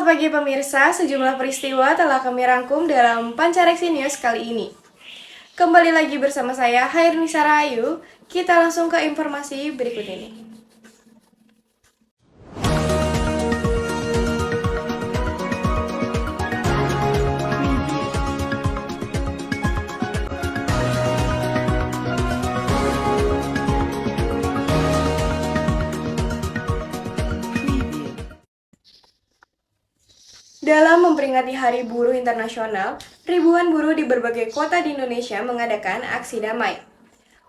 Selamat pagi pemirsa, sejumlah peristiwa telah kami rangkum dalam Pancareksi News kali ini. Kembali lagi bersama saya, Hairunisa Rahayu. Kita langsung ke informasi berikut ini. Dalam memperingati Hari Buruh Internasional, ribuan buruh di berbagai kota di Indonesia mengadakan aksi damai.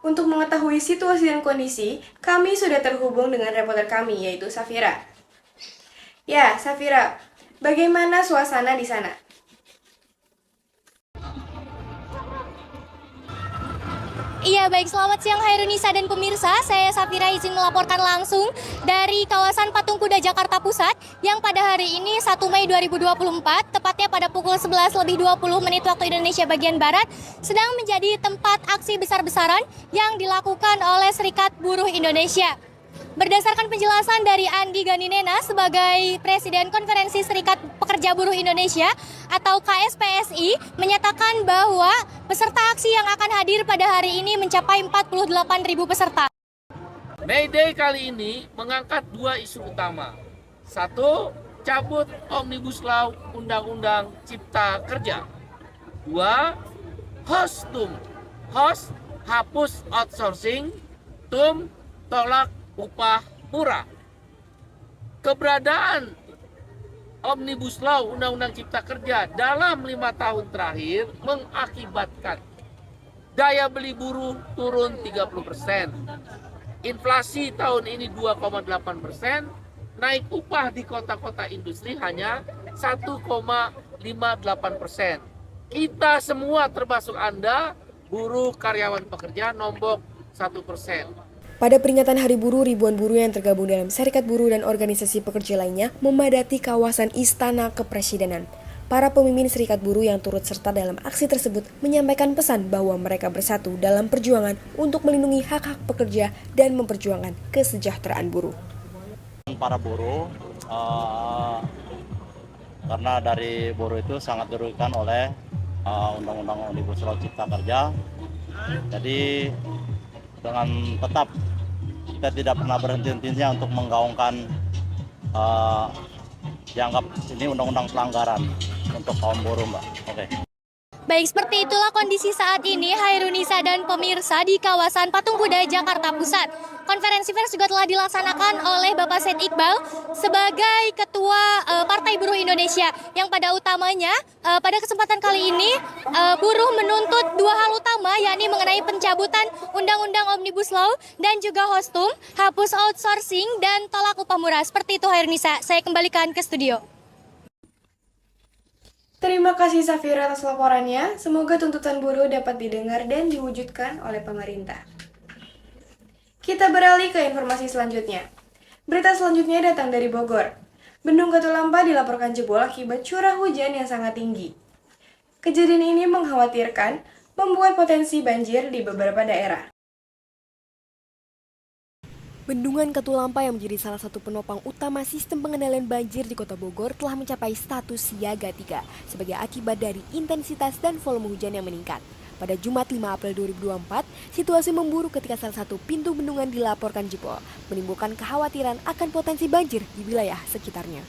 Untuk mengetahui situasi dan kondisi, kami sudah terhubung dengan reporter kami, yaitu Safira. Ya, Safira, bagaimana suasana di sana? Iya, baik. Selamat siang Hairunisa dan pemirsa. Saya Safira izin melaporkan langsung dari kawasan Patung Kuda Jakarta Pusat yang pada hari ini 1 Mei 2024, tepatnya pada pukul 11:20 waktu Indonesia bagian Barat, sedang menjadi tempat aksi besar-besaran yang dilakukan oleh Serikat Buruh Indonesia. Berdasarkan penjelasan dari Andi Ganinena sebagai Presiden Konferensi Serikat Pekerja Buruh Indonesia atau KSPSI menyatakan bahwa peserta aksi yang akan hadir pada hari ini mencapai 48.000 peserta. May Day kali ini mengangkat dua isu utama. Satu, cabut Omnibus Law Undang-Undang Cipta Kerja. Dua, host hapus outsourcing, tolak upah murah. Keberadaan Omnibus Law Undang-Undang Cipta Kerja dalam 5 tahun terakhir mengakibatkan daya beli buruh turun 30%. Inflasi tahun ini 2,8%, naik upah di kota-kota industri hanya 1,58%. Kita semua termasuk Anda, buruh, karyawan pekerja, nombok 1%. Pada peringatan Hari Buruh, ribuan buruh yang tergabung dalam serikat buruh dan organisasi pekerja lainnya memadati kawasan Istana Kepresidenan. Para pemimpin serikat buruh yang turut serta dalam aksi tersebut menyampaikan pesan bahwa mereka bersatu dalam perjuangan untuk melindungi hak-hak pekerja dan memperjuangkan kesejahteraan buruh. Para buruh, karena dari buruh itu sangat dirugikan oleh Undang-Undang Omnibus Law Cipta Kerja. Jadi dengan tetap kita tidak pernah berhenti-hentinya untuk menggaungkan dianggap ini undang-undang pelanggaran untuk kaum buruh, Mbak. Oke. Baik, seperti itulah kondisi saat ini Hairunisa dan pemirsa di kawasan Patung Kuda Jakarta Pusat. Konferensi pers juga telah dilaksanakan oleh Bapak Said Iqbal sebagai Ketua Partai Buruh Indonesia yang pada utamanya pada kesempatan kali ini buruh menuntut dua hal utama, yakni mengenai pencabutan Undang-Undang Omnibus Law dan juga Hostum, hapus outsourcing dan tolak upah murah. Seperti itu Hairunisa, saya kembalikan ke studio. Terima kasih Safira atas laporannya. Semoga tuntutan buruh dapat didengar dan diwujudkan oleh pemerintah. Kita beralih ke informasi selanjutnya. Berita selanjutnya datang dari Bogor. Bendung Katulampa dilaporkan jebol akibat curah hujan yang sangat tinggi. Kejadian ini mengkhawatirkan, membuat potensi banjir di beberapa daerah. Bendungan Katulampa yang menjadi salah satu penopang utama sistem pengendalian banjir di Kota Bogor telah mencapai status siaga 3 sebagai akibat dari intensitas dan volume hujan yang meningkat. Pada Jumat 5 April 2024, situasi memburuk ketika salah satu pintu bendungan dilaporkan jebol, menimbulkan kekhawatiran akan potensi banjir di wilayah sekitarnya.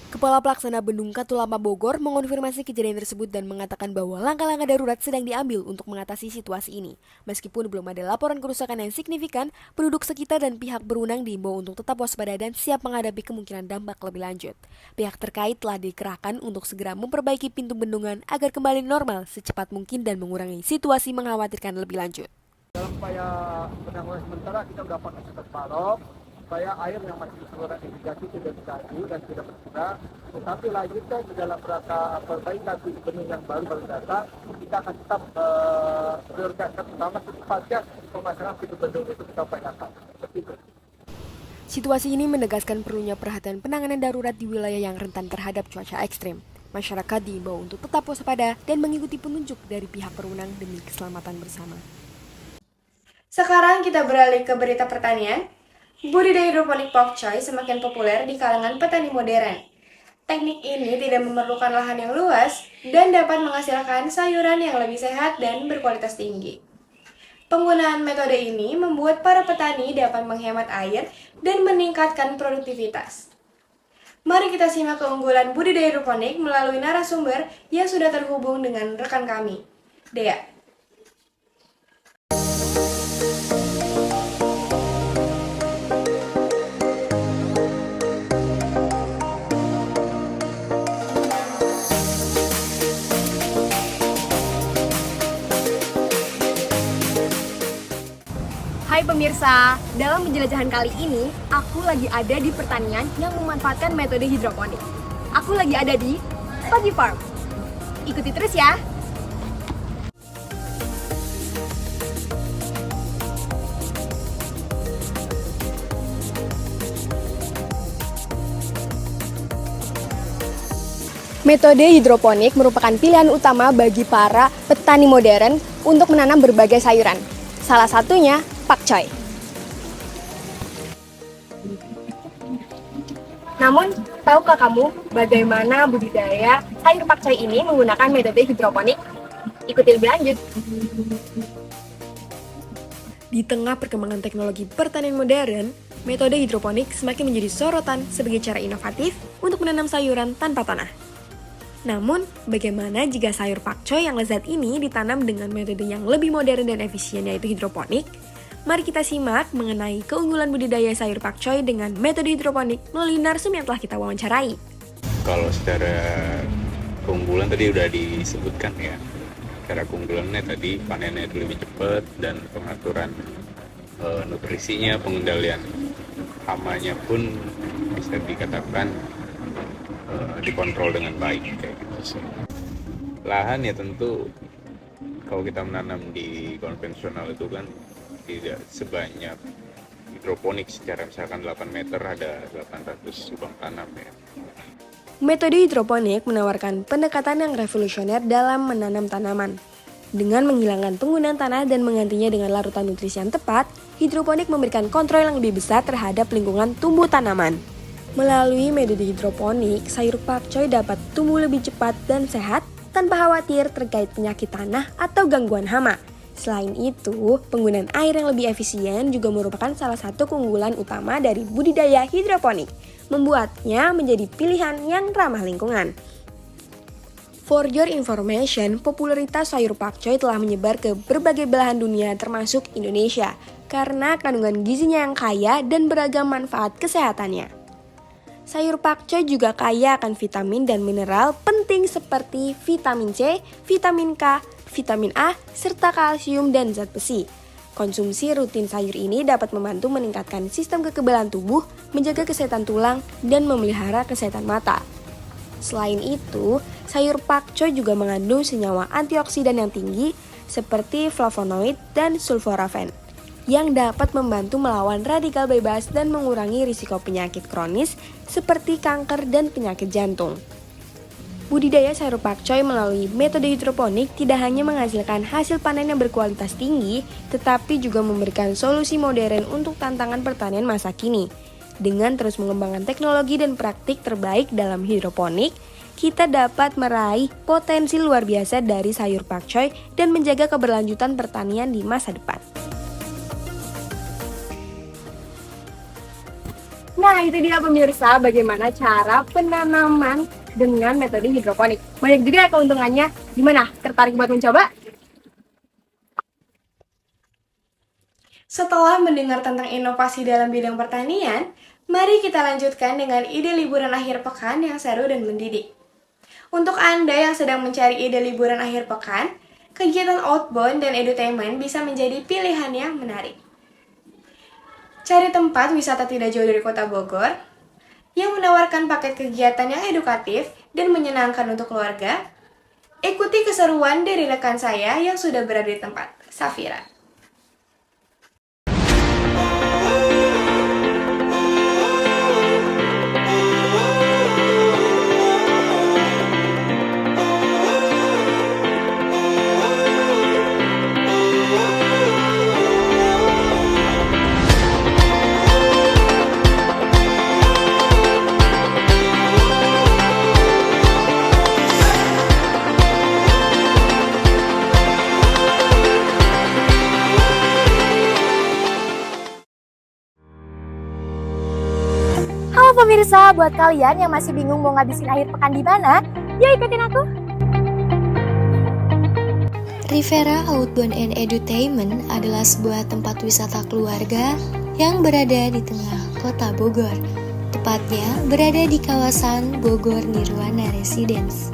Kepala Pelaksana Bendung Katulampa Bogor mengonfirmasi kejadian tersebut dan mengatakan bahwa langkah-langkah darurat sedang diambil untuk mengatasi situasi ini. Meskipun belum ada laporan kerusakan yang signifikan, penduduk sekitar dan pihak berwenang diimbau untuk tetap waspada dan siap menghadapi kemungkinan dampak lebih lanjut. Pihak terkait telah dikerahkan untuk segera memperbaiki pintu bendungan agar kembali normal secepat mungkin dan mengurangi situasi mengkhawatirkan lebih lanjut. Dalam upaya penanggulangan sementara kita sudah pakai sekat balok supaya air yang masih saluran irigasi tidak diganggu dan tidak berkurang. Tetapi lanjutnya di dalam rangka perbaikan pintu bendung yang baru datang, kita akan tetap prioritaskan utama secepatnya pemasangan pintu bendung itu kita upayakan. Seperti itu. Situasi ini menegaskan perlunya perhatian penanganan darurat di wilayah yang rentan terhadap cuaca ekstrim. Masyarakat diimbau untuk tetap waspada dan mengikuti penunjuk dari pihak berwenang demi keselamatan bersama. Sekarang kita beralih ke berita pertanian. Budidaya hidroponik pokcoy semakin populer di kalangan petani modern. Teknik ini tidak memerlukan lahan yang luas dan dapat menghasilkan sayuran yang lebih sehat dan berkualitas tinggi. Penggunaan metode ini membuat para petani dapat menghemat air dan meningkatkan produktivitas. Mari kita simak keunggulan budidaya hidroponik melalui narasumber yang sudah terhubung dengan rekan kami, Dea. Hai pemirsa, dalam penjelajahan kali ini, aku lagi ada di pertanian yang memanfaatkan metode hidroponik. Aku lagi ada di Pagi Farm. Ikuti terus ya. Metode hidroponik merupakan pilihan utama bagi para petani modern untuk menanam berbagai sayuran. Salah satunya pakcoy. Namun, tahukah kamu bagaimana budidaya sayur pakcoy ini menggunakan metode hidroponik? Ikuti lebih lanjut. Di tengah perkembangan teknologi pertanian modern, metode hidroponik semakin menjadi sorotan sebagai cara inovatif untuk menanam sayuran tanpa tanah. Namun, bagaimana jika sayur pakcoy yang lezat ini ditanam dengan metode yang lebih modern dan efisien yaitu hidroponik? Mari kita simak mengenai keunggulan budidaya sayur pakcoy dengan metode hidroponik melalui narsum yang telah kita wawancarai. Kalau secara keunggulan tadi udah disebutkan ya. Secara keunggulannya tadi panennya itu lebih cepat dan pengaturan nutrisinya, pengendalian hamanya pun bisa dikatakan dikontrol dengan baik kayak gitu sih. Lahan ya tentu kalau kita menanam di konvensional itu kan tidak sebanyak hidroponik, secara misalkan 8 meter ada 800 lubang tanam ya. Metode hidroponik menawarkan pendekatan yang revolusioner dalam menanam tanaman. Dengan menghilangkan penggunaan tanah dan menggantinya dengan larutan nutrisi yang tepat, hidroponik memberikan kontrol yang lebih besar terhadap lingkungan tumbuh tanaman. Melalui metode hidroponik, sayur pakcoy dapat tumbuh lebih cepat dan sehat tanpa khawatir terkait penyakit tanah atau gangguan hama. Selain itu, penggunaan air yang lebih efisien juga merupakan salah satu keunggulan utama dari budidaya hidroponik, membuatnya menjadi pilihan yang ramah lingkungan. For your information, popularitas sayur pakcoy telah menyebar ke berbagai belahan dunia termasuk Indonesia karena kandungan gizinya yang kaya dan beragam manfaat kesehatannya. Sayur pakcoy juga kaya akan vitamin dan mineral penting seperti vitamin C, vitamin K, vitamin A, serta kalsium dan zat besi. Konsumsi rutin sayur ini dapat membantu meningkatkan sistem kekebalan tubuh, menjaga kesehatan tulang, dan memelihara kesehatan mata. Selain itu, sayur pakcoy juga mengandung senyawa antioksidan yang tinggi seperti flavonoid dan sulforafen yang dapat membantu melawan radikal bebas dan mengurangi risiko penyakit kronis seperti kanker dan penyakit jantung. Budidaya sayur pakcoy melalui metode hidroponik tidak hanya menghasilkan hasil panen yang berkualitas tinggi, tetapi juga memberikan solusi modern untuk tantangan pertanian masa kini. Dengan terus mengembangkan teknologi dan praktik terbaik dalam hidroponik, kita dapat meraih potensi luar biasa dari sayur pakcoy dan menjaga keberlanjutan pertanian di masa depan. Nah, itu dia pemirsa bagaimana cara penanaman dengan metode hidroponik. Banyak juga keuntungannya. Gimana? Tertarik buat mencoba? Setelah mendengar tentang inovasi dalam bidang pertanian, mari kita lanjutkan dengan ide liburan akhir pekan yang seru dan mendidik. Untuk Anda yang sedang mencari ide liburan akhir pekan, kegiatan outbound dan edutainment bisa menjadi pilihan yang menarik. Cari tempat wisata tidak jauh dari kota Bogor yang menawarkan paket kegiatan yang edukatif dan menyenangkan untuk keluarga. Ikuti keseruan dari rekan saya yang sudah berada di tempat, Safira. Pemirsa, buat kalian yang masih bingung mau ngabisin akhir pekan di mana, yuk ikutin aku. Rivera Outbound and Edutainment adalah sebuah tempat wisata keluarga yang berada di tengah kota Bogor. Tepatnya berada di kawasan Bogor Nirwana Residence.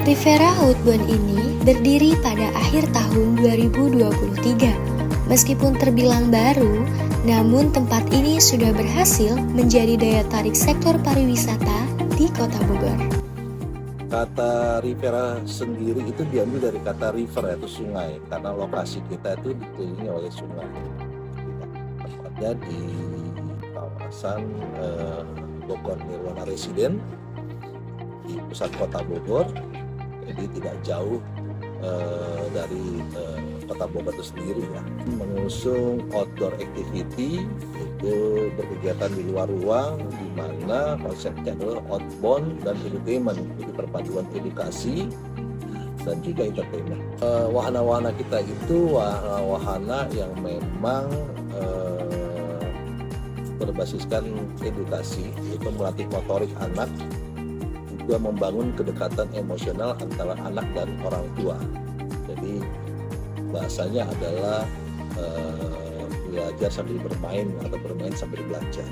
Rivera Outbound ini berdiri pada akhir tahun 2023. Meskipun terbilang baru, namun tempat ini sudah berhasil menjadi daya tarik sektor pariwisata di Kota Bogor. Kata Rivera sendiri itu diambil dari kata river, yaitu sungai, karena lokasi kita itu dikelilingi oleh sungai. Tepatnya di kawasan Bogor Nirwana Residence di pusat Kota Bogor, jadi tidak jauh dari Kota Bogor itu sendiri ya. Mengusung outdoor activity, itu berkegiatan di luar ruang, di mana konsepnya adalah outbound dan entertainment, jadi perpaduan edukasi dan juga entertainment. Wahana-wahana kita itu wahana-wahana yang memang berbasiskan edukasi, yaitu melatih motorik anak, juga membangun kedekatan emosional antara anak dan orang tua. Jadi bahasanya adalah belajar sambil bermain atau bermain sambil belajar.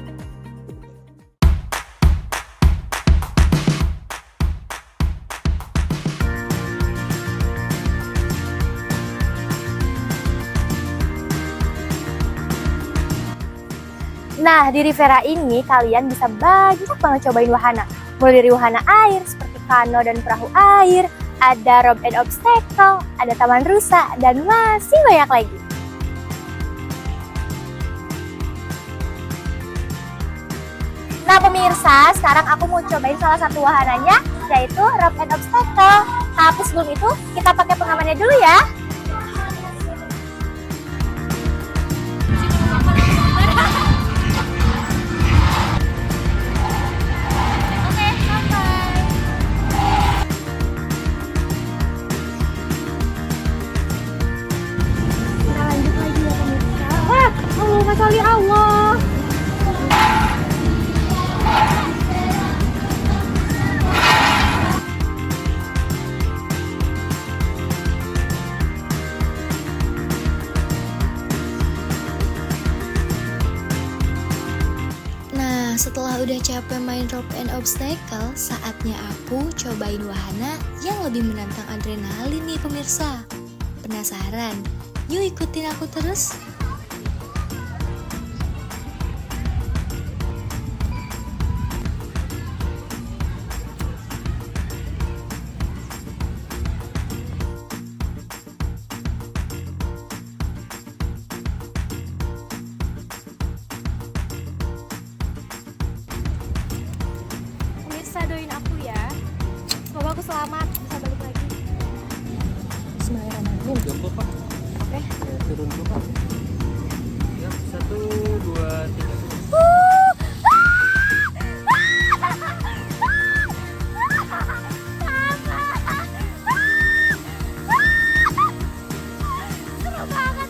Nah, di Rivera ini kalian bisa banyak banget cobain wahana. Mulai dari wahana air seperti kano dan perahu air, ada rope and obstacle, ada taman rusa, dan masih banyak lagi. Nah pemirsa, sekarang aku mau cobain salah satu wahananya, yaitu rope and obstacle. Tapi sebelum itu, kita pakai pengamannya dulu ya. Kali Allah. Nah, setelah udah capek main rope and obstacle, saatnya aku cobain wahana yang lebih menantang adrenalin nih pemirsa. Penasaran? Yuk ikutin aku terus. Doain aku ya, semoga aku selamat bisa balik lagi. Bismillahirrahmanirrahim. Jumbo Pak. Oke. Turun dulu Pak. Ya, 1, 2, 3. Seru banget.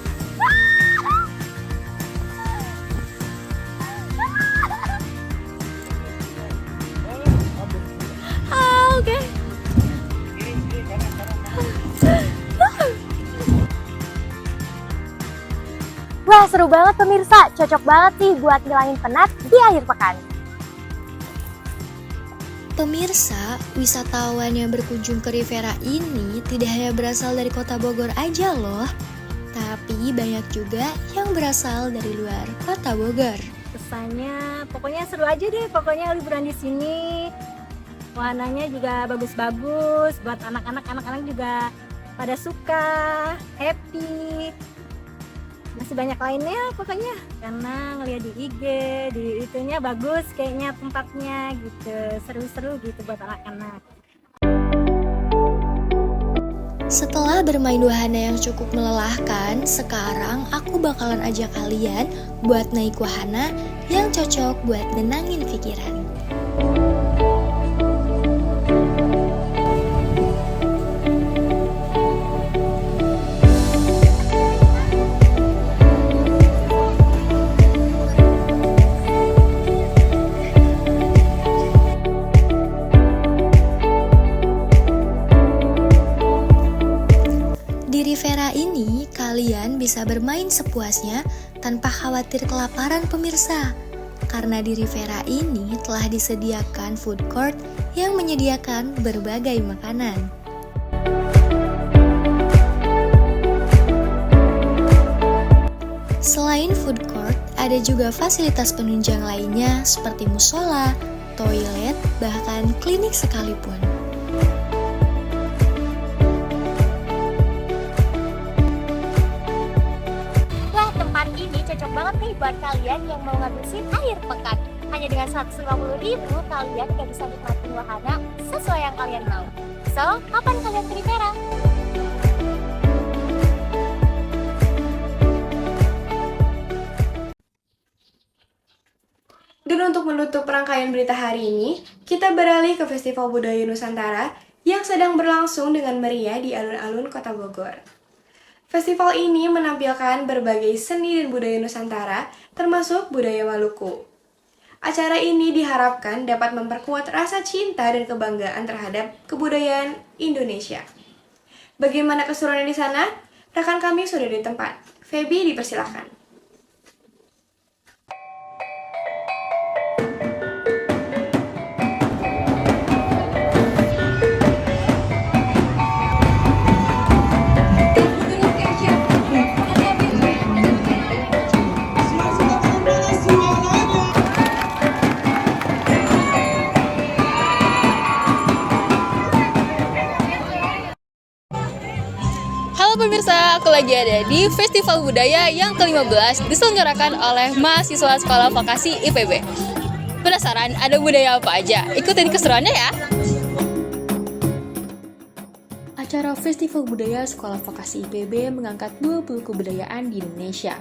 Oke. Wah seru banget pemirsa, cocok banget sih buat ngilangin penat di akhir pekan. Pemirsa, wisatawan yang berkunjung ke Rivera ini tidak hanya berasal dari kota Bogor aja loh, tapi banyak juga yang berasal dari luar kota Bogor. Kesannya pokoknya seru aja deh, pokoknya liburan di sini. Wahananya juga bagus-bagus, buat anak-anak juga pada suka, happy. Masih banyak lainnya pokoknya, karena ngeliat di IG, di itunya bagus kayaknya tempatnya gitu, seru-seru gitu buat anak-anak. Setelah bermain wahana yang cukup melelahkan, sekarang aku bakalan ajak kalian buat naik wahana yang cocok buat nenangin pikiran. ini kalian bisa bermain sepuasnya tanpa khawatir kelaparan pemirsa. Karena di Rivera ini telah disediakan food court yang menyediakan berbagai makanan. Selain food court, ada juga fasilitas penunjang lainnya seperti musola, toilet, bahkan klinik sekalipun. Wah, tempat ini cocok banget nih buat kalian yang mau ngabisin akhir pekan. Hanya dengan 150.000 kalian gak bisa nikmatin wahana sesuai yang kalian mau. So, kapan kalian ke Rivera? Dan untuk menutup rangkaian berita hari ini, kita beralih ke Festival Budaya Nusantara yang sedang berlangsung dengan meriah di alun-alun Kota Bogor. Festival ini menampilkan berbagai seni dan budaya Nusantara, termasuk budaya Maluku. Acara ini diharapkan dapat memperkuat rasa cinta dan kebanggaan terhadap kebudayaan Indonesia. Bagaimana keseruannya di sana? Rekan kami sudah di tempat. Feby, dipersilahkan. Halo pemirsa, aku lagi ada di Festival Budaya yang ke-15 diselenggarakan oleh mahasiswa Sekolah Vokasi IPB. Penasaran ada budaya apa aja? Ikutin keseruannya ya! Acara Festival Budaya Sekolah Vokasi IPB mengangkat 20 kebudayaan di Indonesia.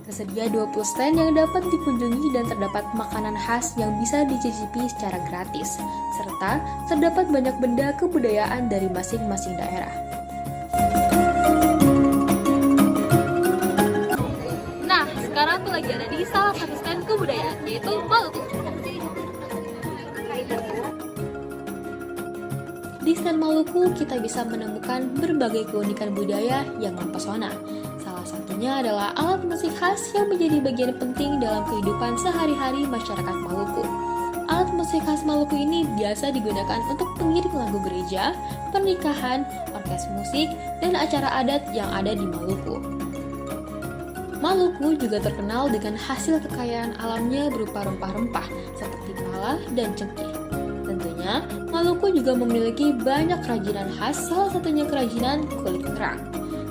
Tersedia 20 stand yang dapat dikunjungi dan terdapat makanan khas yang bisa dicicipi secara gratis, serta terdapat banyak benda kebudayaan dari masing-masing daerah. Nah, sekarang aku lagi ada di salah satu stand kebudayaan, yaitu Maluku. Di stand Maluku, kita bisa menemukan berbagai keunikan budaya yang mempesona. Salah satunya adalah alat musik khas yang menjadi bagian penting dalam kehidupan sehari-hari masyarakat Maluku. Alat musik khas Maluku ini biasa digunakan untuk pengiring lagu gereja, pernikahan, orkes musik, dan acara adat yang ada di Maluku. Maluku juga terkenal dengan hasil kekayaan alamnya berupa rempah-rempah seperti pala dan cengkeh. Tentunya, Maluku juga memiliki banyak kerajinan khas, salah satunya kerajinan kulit kerang.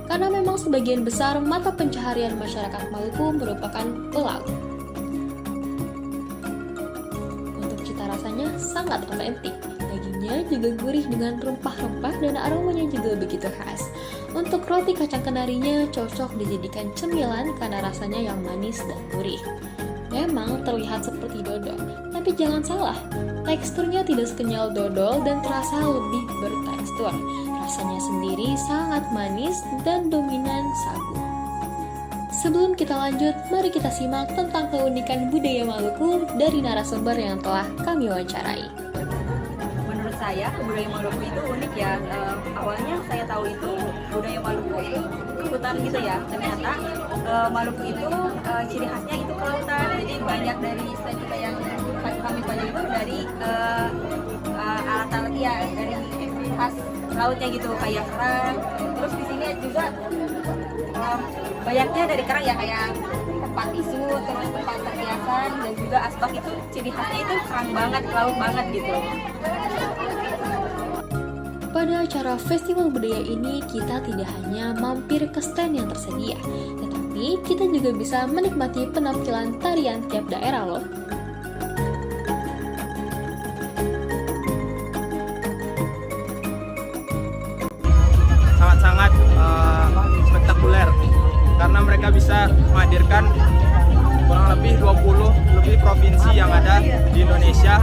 Karena memang sebagian besar mata pencaharian masyarakat Maluku merupakan pelaut. Untuk cita rasanya sangat otentik. Dagingnya juga gurih dengan rempah-rempah dan aromanya juga begitu khas. Untuk roti kacang kenarinya cocok dijadikan cemilan karena rasanya yang manis dan gurih. Memang terlihat seperti dodol, tapi jangan salah, teksturnya tidak sekenyal dodol dan terasa lebih bertekstur. Rasanya sendiri sangat manis dan dominan sagu. Sebelum kita lanjut, mari kita simak tentang keunikan budaya Maluku dari narasumber yang telah kami wawancarai. Menurut saya budaya Maluku itu unik ya. Awalnya saya tahu itu budaya Maluku itu hutan gitu ya. Ternyata Maluku itu ciri khasnya itu kelautan. Jadi banyak dari istilah kita yang kami pelajari itu dari alat-alat ya, dari khas lautnya gitu, kayak kerang. Terus di sini juga banyaknya dari kerang ya, kayak tempat tisu, terus tempat perhiasan, dan juga asbak itu ciri khasnya itu kerang banget, laut banget gitu. Pada acara Festival Budaya ini, kita tidak hanya mampir ke stand yang tersedia, tetapi kita juga bisa menikmati penampilan tarian tiap daerah loh. Sangat-sangat spektakuler karena mereka bisa menghadirkan kurang lebih 20 lebih provinsi yang ada di Indonesia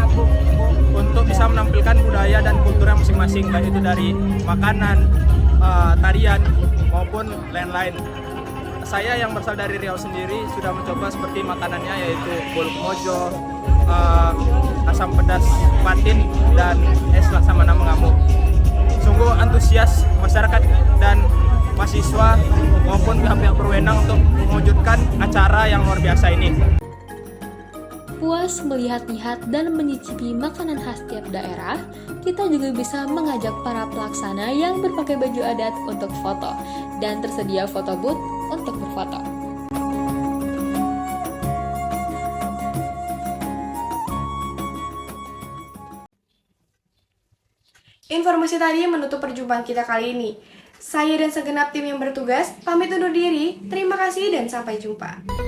untuk bisa menampilkan budaya dan kulturnya masing-masing, baik itu dari makanan, tarian maupun lain-lain. Saya yang berasal dari Riau sendiri sudah mencoba seperti makanannya, yaitu bolok mojo, asam pedas patin, dan es laksamana mengamuk. Sungguh antusias masyarakat dan mahasiswa maupun pihak-pihak berwenang untuk mewujudkan acara yang luar biasa ini. Puas melihat-lihat dan menyicipi makanan khas tiap daerah, kita juga bisa mengajak para pelaksana yang berpakai baju adat untuk foto, dan tersedia foto booth untuk berfoto. Informasi tadi menutup perjumpaan kita kali ini. Saya dan segenap tim yang bertugas pamit undur diri. Terima kasih dan sampai jumpa.